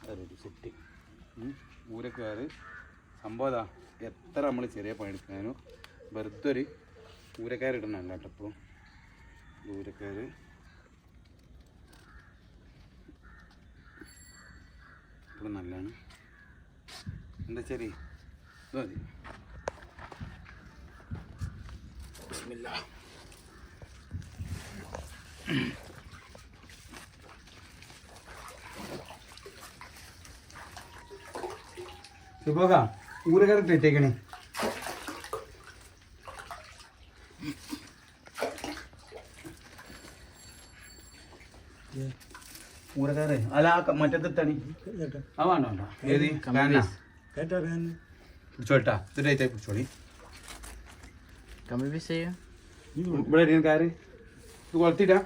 അതൊരു സെറ്റ് ഊരക്കാറ് സംഭവം എത്ര നമ്മൾ ചെറിയ പണിയെടുക്കാനോ വെറുതെ ഒരു ഊരക്കാരിടണമല്ല കേട്ടോ. ഇപ്പോൾ ഊരക്കാര് ഇപ്പോൾ നല്ലതാണ്. എന്താ ശരി ഇത് മതി. ബിസ്മില്ലാ. സുബോക ഊരക്കാരിട്ട് ഇട്ടേക്കണേ. ഊരക്കാരെ അല്ല മറ്റത്തിട്ടണി ആ വേണ്ട വേണ്ട. ഏത് പിടിച്ചോട്ടാ ഇത് ടൈറ്റായി പിടിച്ചോളി. ഇവിടെ കാര് ഇത് കൊളത്തിട്ടാ